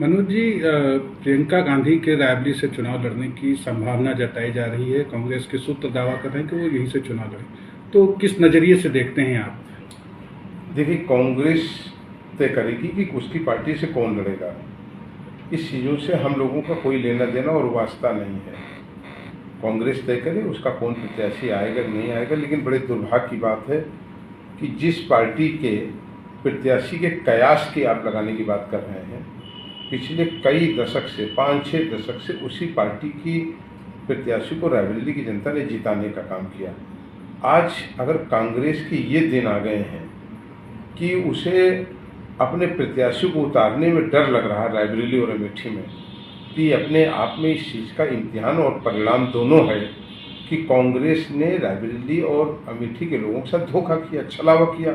मनोज जी, प्रियंका गांधी के रायबरेली से चुनाव लड़ने की संभावना जताई जा रही है। कांग्रेस के सूत्र दावा कर रहे हैं कि वो यहीं से चुनाव लड़े, तो किस नज़रिए से देखते हैं आप? देखिए, कांग्रेस तय करेगी कि उसकी पार्टी से कौन लड़ेगा। इस चीज़ों से हम लोगों का कोई लेना देना और वास्ता नहीं है। कांग्रेस तय करे उसका कौन प्रत्याशी आएगा नहीं आएगा, लेकिन बड़े दुर्भाग्य की बात है कि जिस पार्टी के प्रत्याशी के कयास की आप लगाने की बात कर रहे हैं, पिछले कई दशक से 5-6 दशक से उसी पार्टी की प्रत्याशी को रायबरेली की जनता ने जिताने का काम किया। आज अगर कांग्रेस के ये दिन आ गए हैं कि उसे अपने प्रत्याशी को उतारने में डर लग रहा है रायबरेली और अमेठी में, तो ये अपने आप में इस चीज़ का इम्तिहान और परिणाम दोनों है कि कांग्रेस ने रायबरेली और अमेठी के लोगों के साथ धोखा किया, छलावा किया।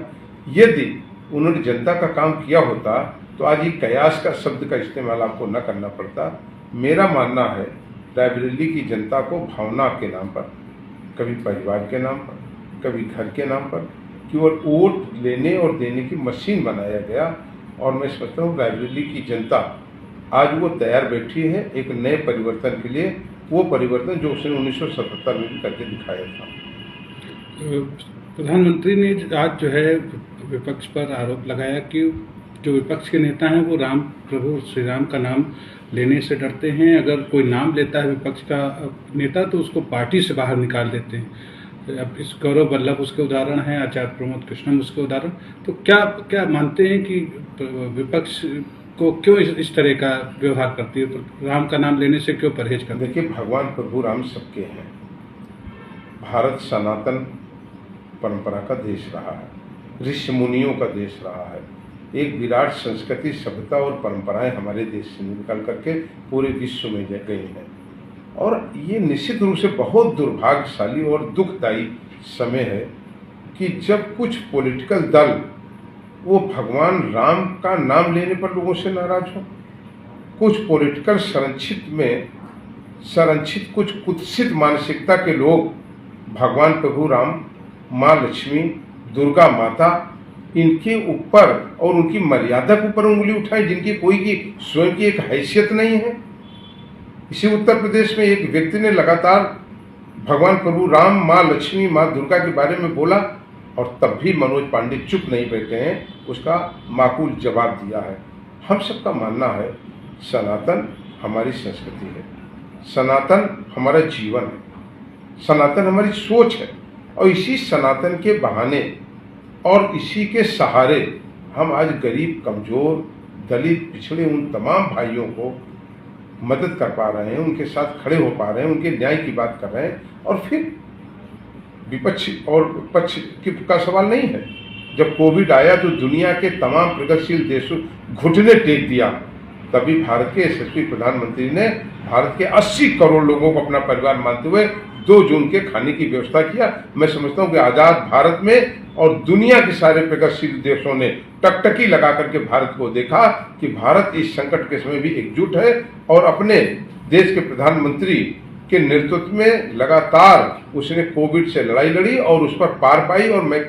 यदि उन्होंने जनता का काम किया होता तो आज ये कयास का शब्द का इस्तेमाल आपको न करना पड़ता। मेरा मानना है रायबरेली की जनता को भावना के नाम पर, कभी परिवार के नाम पर, कभी घर के नाम पर केवल वोट लेने और देने की मशीन बनाया गया। और मैं समझता हूँ रायबरेली की जनता आज वो तैयार बैठी है एक नए परिवर्तन के लिए, वो परिवर्तन जो उसने 1977 में भी करके दिखाया था। प्रधानमंत्री ने आज जो है विपक्ष पर आरोप लगाया कि जो विपक्ष के नेता हैं वो राम प्रभु श्री राम का नाम लेने से डरते हैं। अगर कोई नाम लेता है विपक्ष का नेता तो उसको पार्टी से बाहर निकाल देते हैं। अब इस गौरव वल्लभ उसके उदाहरण हैं, आचार्य प्रमोद कृष्णम उसके उदाहरण। तो क्या मानते हैं कि विपक्ष को क्यों इस तरह का व्यवहार करती है, राम का नाम लेने से क्यों परहेज करती है? देखिए, भगवान प्रभु राम सबके हैं। भारत सनातन परंपरा का देश रहा है, ऋषि मुनियों का देश रहा है। एक विराट संस्कृति, सभ्यता और परंपराएं हमारे देश से निकल करके पूरे विश्व में गई हैं। और ये निश्चित रूप से बहुत दुर्भाग्यशाली और दुखदायी समय है कि जब कुछ पॉलिटिकल दल वो भगवान राम का नाम लेने पर लोगों से नाराज हो, कुछ पॉलिटिकल संरक्षित कुछ कुत्सित मानसिकता के लोग भगवान प्रभु राम, माँ लक्ष्मी, दुर्गा माता, इनके ऊपर और उनकी मर्यादा के ऊपर उंगली उठाएं, जिनकी कोई की स्वयं की एक हैसियत नहीं है। इसी उत्तर प्रदेश में एक व्यक्ति ने लगातार भगवान प्रभु राम, माँ लक्ष्मी, माँ दुर्गा के बारे में बोला और तब भी मनोज पांडे चुप नहीं बैठे हैं, उसका माकूल जवाब दिया है। हम सबका मानना है सनातन हमारी संस्कृति है, सनातन हमारा जीवन है, सनातन हमारी सोच है। और इसी सनातन के बहाने और इसी के सहारे हम आज गरीब, कमजोर, दलित, पिछड़े उन तमाम भाइयों को मदद कर पा रहे हैं, उनके साथ खड़े हो पा रहे हैं, उनके न्याय की बात कर रहे हैं। और फिर विपक्ष और पक्ष का सवाल नहीं है। जब कोविड आया तो दुनिया के तमाम प्रगतिशील देशों घुटने टेक दिया, तभी भारत के यशस्वी प्रधानमंत्री ने भारत के 80 करोड़ लोगों को अपना परिवार मानते हुए 2 जून के खाने की व्यवस्था किया। मैं समझता हूं कि आजाद भारत में और दुनिया के सारे प्रगतिशील देशों ने टकटकी लगा करके भारत को देखा कि भारत इस संकट के समय भी एकजुट है और अपने देश के प्रधानमंत्री के नेतृत्व में लगातार उसने कोविड से लड़ाई लड़ी और उस पर पार पाई। और मैं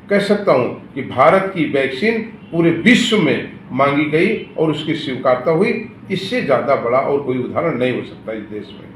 कह सकता हूं कि भारत की वैक्सीन पूरे विश्व में मांगी गई और उसकी स्वीकारता हुई। इससे ज्यादा बड़ा और कोई उदाहरण नहीं हो सकता इस देश में।